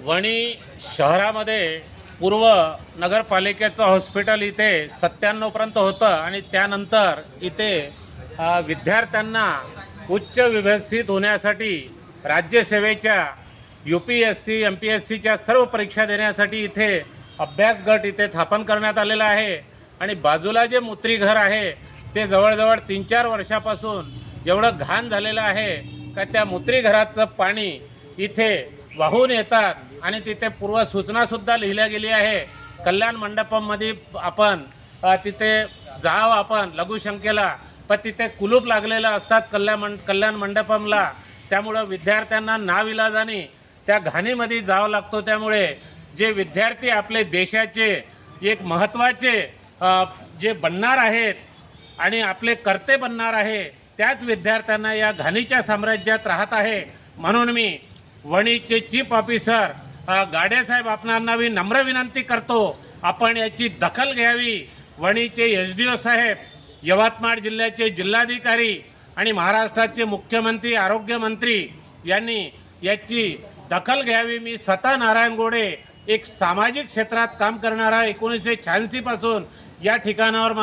वणी शहरामध्ये पूर्व नगरपालिकेचं हॉस्पिटल इथे 97पर्यंत होतं आणि त्यानंतर इथे विद्यार्थ्यांना उच्च विभूषित होण्यासाठी राज्यसेवेच्या UPSC MPSCच्या सर्व परीक्षा देण्यासाठी इथे अभ्यास गट इथे स्थापन करण्यात आलेला आहे। आणि बाजूला जे मूत्रीघर आहे ते जवळजवळ 3-4 वर्षापासून एवढं घाण झालेलं आहे का त्या मूत्रीघराचं पाणी इथे वाहून येतात आणि तिथे पूर्व सूचनासुद्धा लिहिल्या गेली आहे। कल्याण मंडपमध्ये आपण तिथे जाव आपण लघुशंकेला, पण तिथे कुलूप लागलेलं असतात कल्याण मंडपमला। त्यामुळं विद्यार्थ्यांना नाविलाजाने त्या घाणीमध्ये जावं लागतो। त्यामुळे जे विद्यार्थी आपले देशाचे एक महत्त्वाचे जे बनणार आहेत आणि आपले कर्ते बनणार आहे त्याच विद्यार्थ्यांना या घाणीच्या साम्राज्यात राहत आहे। म्हणून मी वणीचे चीफ ऑफिसर गाडेसाहेब आपणांना मी नम्र विनंती करतो, आपण याची दखल घ्यावी। वणीचे SDO साहेब, यवतमाळ जिल्ह्याचे जिल्हाधिकारी आणि महाराष्ट्राचे मुख्यमंत्री आरोग्यमंत्री यांनी याची दखल घ्यावी। मी स्वतः नारायण गोडे एक सामाजिक क्षेत्रात काम करणारा 1986 पासून या ठिकाणावर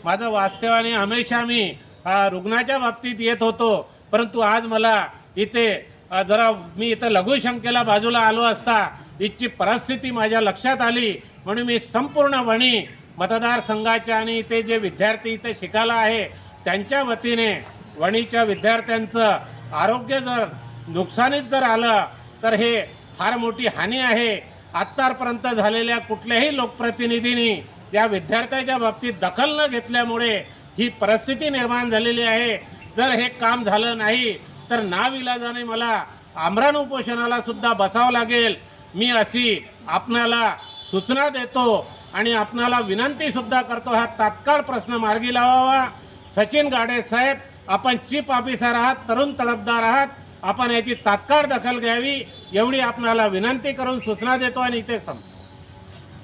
माझं वास्तव्याने हमेशा मी रुग्णाच्या बाबतीत येत होतो, परंतु आज मला इथे मी इथं लघुशंकेला बाजूला आलो असता इथची परिस्थिती माझ्या लक्षात आली। म्हणून मी संपूर्ण वणी मतदारसंघाच्या आणि इथे जे विद्यार्थी इथे शिकायला आहे त्यांच्या वतीने वणीच्या विद्यार्थ्यांचं आरोग्य जर नुकसानीत जर आलं तर हे फार मोठी हानी आहे। आत्तापर्यंत झालेल्या कुठल्याही लोकप्रतिनिधींनी या विद्यार्थ्याच्या बाबतीत दखल न घेतल्यामुळे ही परिस्थिती निर्माण झालेली आहे। जर हे काम झालं नाही तर नाविलाजाने मला आमरण उपोषणाला सुद्धा बसावं लागेल। मी अशी आपणाला सूचना देतो आणि आपणाला विनंती सुद्धा करतो, हा तात्काळ प्रश्न मार्गी लावावा। सचिन गाडे साहेब, आपण चीफ ऑफिसर आहात, तरुण तडफदार आहात, आपण याची तात्काळ दखल घ्यावी एवढी आपणाला विनंती करून सूचना देतो आणि इथेच थांबतो।